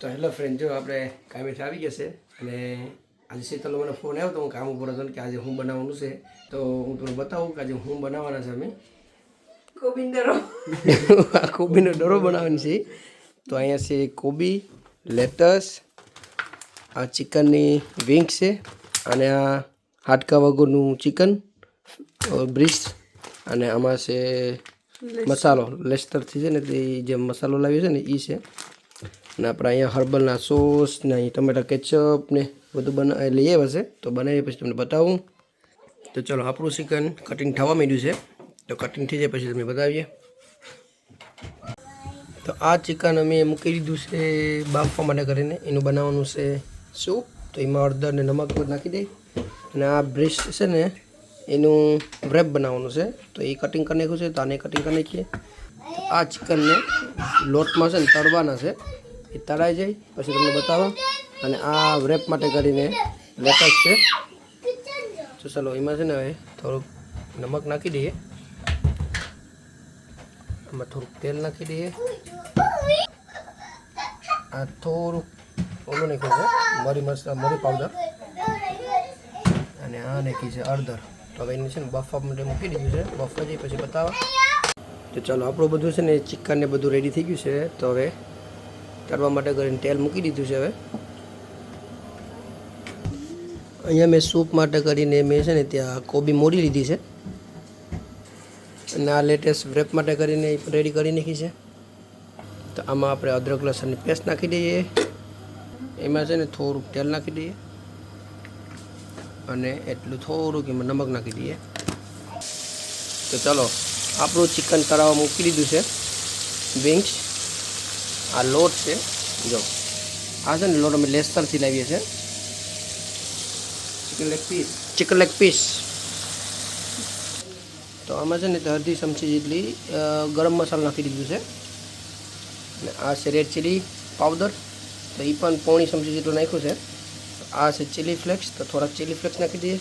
તો hello friend, જો આપણે કામેથી આવી ગયા છે અને આજે શીતલનો મને ફોન આવ્યો તો હું કામ ઉપર હતો કે આજે હું બનાવવાનું છે. તો હું તમને બતાવું કે આજે હું બનાવવાના છે. અમે કોબીનો ડરો બનાવવાની છે. તો અહીંયા છે કોબી, લેટસ, આ ચિકનની વિંગ છે અને આ હાડકા વગરનું ચિકન બ્રિસ્ટ અને આમાં છે મસાલો લેસ્ટરથી છે ને તે જે મસાલો લાવ્યો છે ને એ છે. અને આપણે અહીંયા હર્બલના સોસ ને અહીં ટમેટા કેચઅપ ને બધું લઈ આવ્યા છે. તો બનાવીએ પછી તમને બતાવું. તો ચલો, આપણું ચિકન કટિંગ થવા માંડ્યું છે. તો કટિંગ થઈ જાય પછી તમને બતાવીએ. તો આ ચિકન અમે મૂકી દીધું છે બાફવા માટે કરીને. એનું બનાવવાનું છે સૂપ. તો એમાં હળદર ને નમક નાખી દઈ અને આ બ્રેસ્ટ છે ને એનું વ્રેપ બનાવવાનું છે. તો એ કટિંગ કરી નાખ્યું છે. તો આને કટિંગ કરી નાખીએ. તો આ ચિકનને લોટમાં છે ને તળવાના છે. એ તળાઈ જાય પછી તમને બતાવો. અને આ વ્રેપ માટે કરીને લેટસ છે. તો ચાલો, એમાં છે ને હવે થોડુંક નમક નાખી દઈએ. આમાં થોડુંક તેલ નાખી દઈએ. આ થોડુંક ઓલું નાખ્યું છે મરી પાવડર અને આ નાખી છે હળદર. તો હવે એને છે ને બફવા માટે મૂકી દીધું છે. બફવા જઈએ પછી બતાવો. તો ચાલો, આપણું બધું છે ને ચિકન ને બધું રેડી થઈ ગયું છે. તો હવે તળવા માટે કરીને તેલ મૂકી દીધું છે. હવે અહીંયા મેં સૂપ માટે કરીને મેં છે ને ત્યાં કોબી મોરી લીધી છે અને આ લેટેસ્ટ વ્રેપ માટે કરીને રેડી કરી નાખી છે. તો આમાં આપણે અદરક લસણની પેસ્ટ નાખી દઈએ. એમાં છે ને થોડુંક તેલ નાખી દઈએ અને એટલું થોડુંક એમાં નમક નાખી દઈએ. તો ચાલો, આપણું ચિકન તળાવવા મૂકી દીધું છે. વિંગ્સ, આ લોટ છે. જો આ છે ને લોટ અમે લેસ્ટરથી લાવીએ છીએ. Chicken leg piece. તો આમાં છે ને અડધી ચમચી જેટલી ગરમ મસાલો નાખી દીધું છે. અને આ છે રેડ ચીલી પાવડર. તો એ પણ પોણી ચમચી જેટલું નાખ્યું છે. આ છે ચીલી ફ્લેક્સ. તો થોડાક ચીલી ફ્લેક્સ નાખી દઈએ.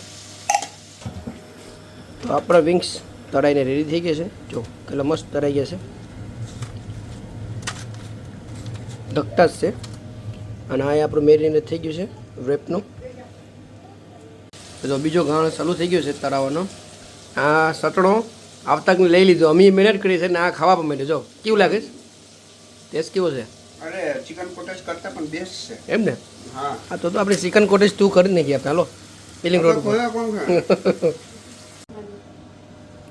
તો આપણા વિંગ્સ તળાઈને રેડી થઈ ગયા છે. જો કેટલા મસ્ત તળાઈ ગયા છે. ઢકટા જ છે. અને આ આપણું મેરીનેટ થઈ ગયું છે વ્રેપનું. તો બીજો ગાણો ચાલુ થઈ ગયો છે તળાવવાનો. આ સટણો આવતાકને લઈ લીધો. અમે મહેનત કરી છે ને આ ખાવા પણ માંડ્યો. જો કેવું લાગે છે? ટેસ્ટ કેવો છે? અરે, ચિકન કોટેજ કરતા પણ બેસ્ટ છે. એમ ને? હા. હા, તો આપણે ચિકન કોટેજ તું કરી નાખીએ આપણે. હાલો, પિલિંગ રોડ ઉપર.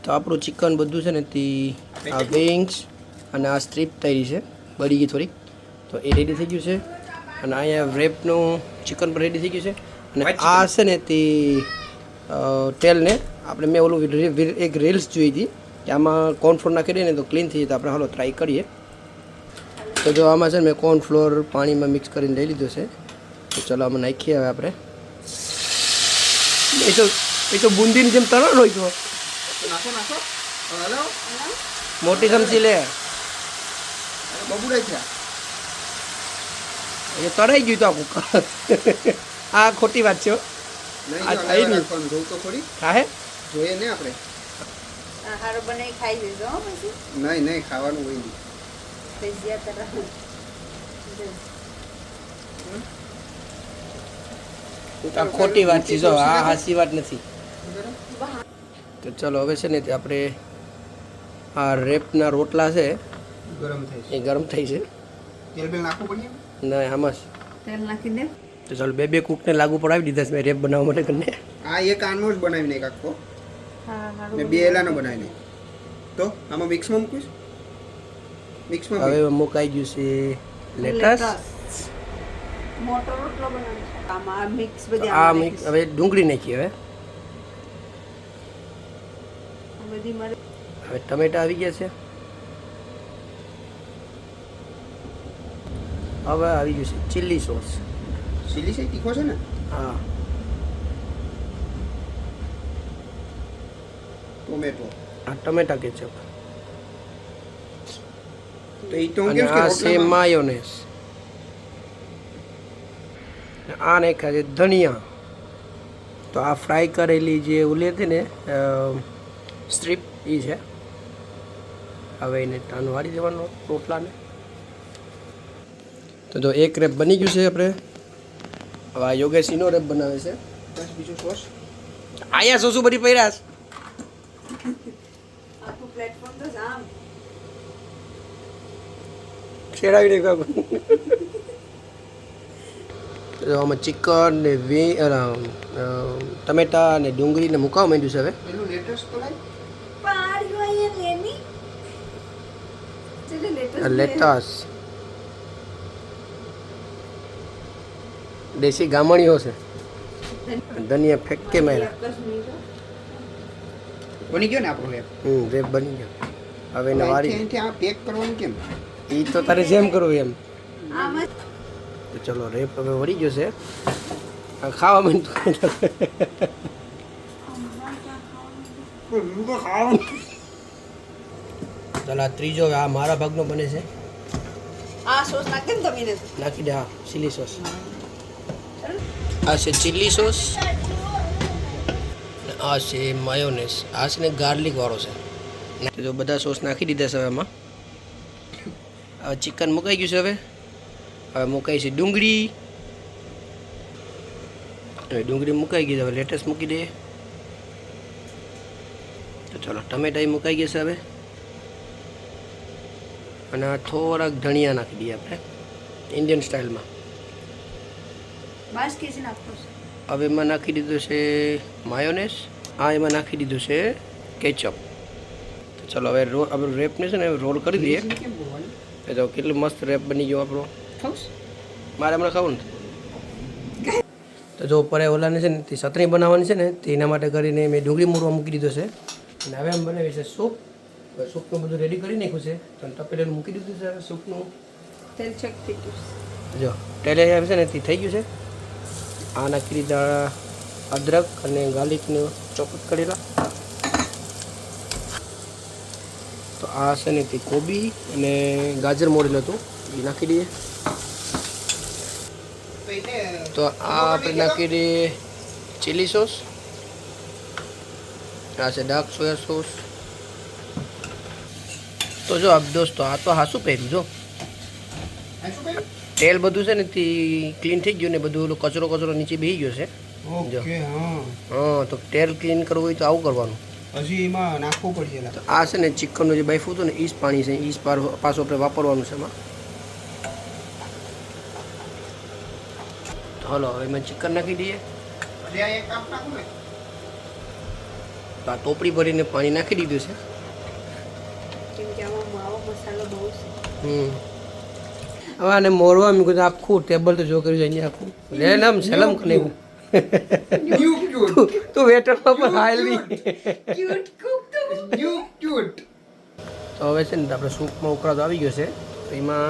તો આપણું ચિકન બધું છે ને તે આ વિંગ્સ અને આ સ્ટ્રીપ તૈયારી છે. બળી ગઈ થોડીક. તો એ રેડી થઈ ગયું છે. અને અહીંયા વ્રેપનું ચિકન પણ રેડી થઈ ગયું છે. અને આ છે ને તે તેલને આપણે મેં ઓલું એક રીલ્સ જોઈ હતી કે આમાં કોર્નફ્લોર નાખી દઈએ ને તો ક્લીન થઈ જાય. તો આપણે હાલો ટ્રાય કરીએ. તો જો આમાં છે ને મેં કોર્નફ્લોર પાણીમાં મિક્સ કરીને લઈ લીધો છે. તો ચલો આમાં નાખીએ હવે આપણે. એ તો બુંદીની જેમ તળાવ હોય. તો નાખો. હલો, મોટી ચમચી લે. બબુડા છે. એ તળાઈ ગયું તો આખું. આ ખોટી વાત છે. આ થઈ નહીં. જોઉં તો ખોરી. હા, હે જોઈએ ને આપણે. હારો બનાવી ખાઈ દેજો પછી. નહીં, ખાવાનું હોય નહીં. આ ખોટી વાત છે. જો આ હાસી વાત નથી. તો ચલો, હવે છે ને તે આપણે આ રેપના રોટલા છે ગરમ થાય છે. એ ગરમ થઈ છે. તેલ બેલ નાખવું પડે? ના, આમાં જ. તેલ નાખી દે. તો ચાલો, બે કૂકને લાગુ પડાવી દીધા છે મેં રેપ બનાવવા માટે કરીને. આ એક આનો જ બનાવીને એક આખો હા, ને બે એલાનો બનાવીને. તો આમાં મિક્સમાં મૂકીશ. મિક્સમાં હવે મુકાઈ ગયું છે લેટસ. મોટો રોટલો બનાવે છે. આમાં મિક્સ બધી આ મિક્સ. હવે ડુંગળી નાખી. બધી મરી. હવે ટમેટા આવી ગયા છે. હવે આવી ગયું છે ચીલી સોસ. ચીલી છે, તીખો છે ને? હા. ટોમેટો. આ ટમેટા કેચઅપ. તો એ તો હું અને કેમ કે આ છે રોટલામાં માયોનેઝ. આ નાખ્યા છે ધનિયા. તો આ ફ્રાય કરેલી જે ઓલી હતી ને સ્ટ્રીપ એ છે. હવે એને ટાણ વાળી દેવાનો રોટલાને. તો તો જો એક રેપ બની ગયું છે આપણે. હવે આ યોગેશીનો રેપ બનાવે છે. બસ બીજું સોસ. આયા શું બધી પૈરાસ આખું પ્લેટફોર્મ તો જામ. છેડાવી દે કાકો. તો આમાં ચિકન ને ટમેટા ને ડુંગળી ને મુકાવા માંડ્યું છે હવે. પેલું લેટેસ્ટ તો લાય. પાડ્યો અહીંયા લેની. ચલે લેટસ દેશી ગામણીઓ છે. ધનિયા ફેંકે માર્યા. બની ગયો ને આપણો રેપ. રેપ બની ગયો. હવે એને વારી અહીંથી આ પેક કરવાનું કેમ? એ તો તારે જેમ કરવું એમ. આમાં તો ચલો રેપ હવે વળી ગયો છે. આ ખાવા માંડતું. ચાલો આ ત્રીજો હવે આ મારા ભાગનો બને છે. આ સોસ નાખે ને તમે નાખી દે હા ચીલી સોસ. આ છે ચીલી સોસ. આ છે માયોનેસ. આ છે ને ગાર્લિક વાળો છે. તો બધા સોસ નાખી દીધા છે હવે એમાં. હવે ચિકન મુકાઈ ગયું છે હવે. હવે મુકાઈ છે ડુંગળી. હવે ડુંગળી મુકાઈ ગઈ છે. હવે લેટેસ મૂકી દઈએ. તો ચાલો ટમેટા મુકાઈ ગયા છે હવે. અને આ થોડાક ધનિયા નાખી દઈએ આપણે ઇન્ડિયન સ્ટાઇલમાં. બાસ કેસી નાખતો છે. હવે એમાં નાખી દીધું છે માયોનેસ. આ એમાં નાખી દીધું છે કેચઅપ. તો ચલો હવે આપણે રેપને છે ને રોલ કરી દઈએ. કેમ બોલવાનું? એ તો કેટલું મસ્ત રેપ બની ગયો આપણો. ખાઉસ? મારે હમણાં ખાવું ને. તો જો ઉપર ઓલાને છે ને તે ચટણી બનાવવાની છે ને તે એના માટે કરીને મેં ડુંગળી મૂરવા મૂકી દીધો છે. અને હવે એમ બનાવી છે સૂપ. હવે સૂપનું બધું રેડી કરી નાખ્યું છે. તો તપેલું મૂકી દીધું છે સૂપનું. તેલ ચેક થઈ ગયું. જો ટેલે આવે છે ને તે થઈ ગયું છે. આ નાખી દીધા અદરક અને ગાર્લિકને ચોપટ કરેલા. તો આ છે ને તે કોબી અને ગાજર મોડેલું હતું એ નાખી દઈએ. તો એટલે તો આ આપણે નાખી દઈએ ચીલી સોસ. આ છે ડાર્ક સોયા સોસ. તો જો આપ દોસ્તો આ તો હાસું પહેર્યું જો. આ શું કહ્યું? તેલ બધું છે ને તે ક્લીન થઈ ગયું ને બધું ઓલું કચરો નીચે બેસી ગયો છે. ઓકે હા. હા તો તેલ ક્લીન કરવું હોય તો આવું કરવાનું. હજી એમાં નાખવું પડશે. તો આ છે ને ચિકનનું જે બાફું હતું ને એ જ પાણી છે. એ જ પાછું આપણે વાપરવાનું છે એમાં. તો હાલો હવે એમાં ચિકન નાખી દઈએ. હજી આ એક કાપ નાખું ને. તો આ ટોપડી ભરીને પાણી નાખી દીધું છે. કેમ કે આમાં માવો મસાલો બહુ છે. હવે આને મોરવા મૂક્યું તો આખું ટેબલ તો જો કર્યું છે આખું લેલમ સેલમ કરી તું વેટરમાં પણ હાલવી. ક્યુટ કુક તો ક્યુટ. તો હવે છે ને આપણે સૂપમાં ઉકળાતો આવી ગયો છે. તો એમાં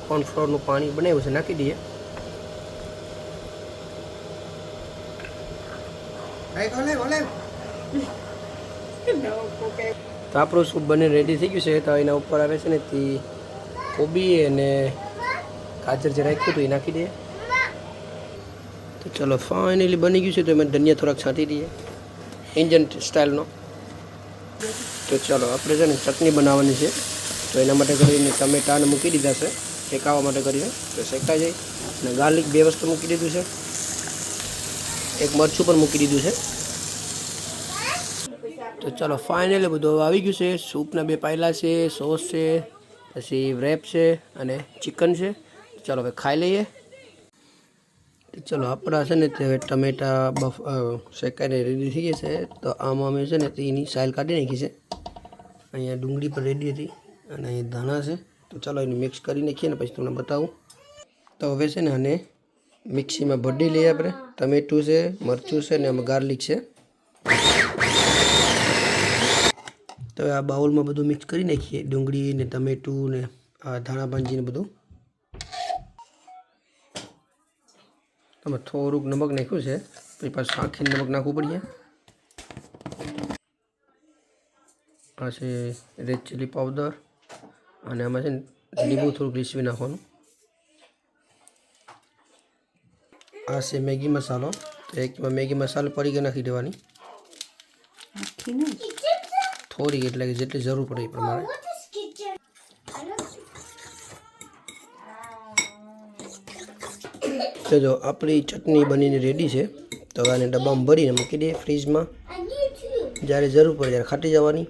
કોર્નફ્લોરનું પાણી બનાવ્યું છે નાખી દઈએ. તો આપણું સૂપ બને રેડી થઈ ગયું છે. તો એના ઉપર આવે છે ને તે કોબી અને ગાજર જે રાખ્યું હતું એ નાખી દઈએ. તો ચલો ફાઇનલી બની ગયું છે. તો એમાં ધનિયા થોડાક છાંટી દઈએ ઇન્ડિયન સ્ટાઇલનો. તો ચલો આપણે છે ને ચટણી બનાવવાની છે. તો એના માટે કરીને ટમેટાને મૂકી દીધા છે શેકાવા માટે કરીને. તો શેકાઈ જાય. અને ગાર્લિક 2 વસ્તુ મૂકી દીધું છે. એક મરચું પણ મૂકી દીધું છે. તો ચલો ફાઇનલી બધું આવી ગયું છે. સૂપના 2 પાયલા છે, સોસ છે, પછી રેપ છે અને ચિકન છે. ચાલો હવે ખાઈ લઈએ. ચલો આપણા છે ને તે હવે ટમેટા શેકાઈને રેડી થઈ ગયા છે. તો આમાં અમે છે ને તેની સાઈલ કાઢી નાખી છે. અહીંયા ડુંગળી પણ રેડી હતી અને અહીં ધાણા છે. તો ચાલો એને મિક્સ કરી નાખીએ ને પછી તમને બતાવું. તો હવે છે ને આને મિક્સીમાં ભડી લઈએ આપણે. ટમેટું છે, મરચું છે ને આમાં ગાર્લિક છે. તો આ બાઉલમાં બધું મિક્સ કરી નાખીએ. ડુંગળી ને ટમેટું ને આ ધાણા ભાંજી ને બધું. આમાં થોડુંક નમક નાખ્યું છે. પછી પાછું આખીને નમક નાખવું પડીએ. આ છે રેડ ચીલી પાવડર અને આમાં છે ને લીંબુ થોડુંક લીસવી નાખવાનું. આ છે મેગી મસાલો. તો એકમાં મેગી મસાલો પડી નાખી દેવાની થોડીક, એટલે કે જેટલી જરૂર પડે એ પ્રમાણે. તો જો આપણી ચટણી બનીને રેડી છે. તો આને ડબ્બામાં ભરીને મૂકી દઈએ ફ્રીજમાં. જ્યારે જરૂર પડે ત્યારે ખાટી જવાની.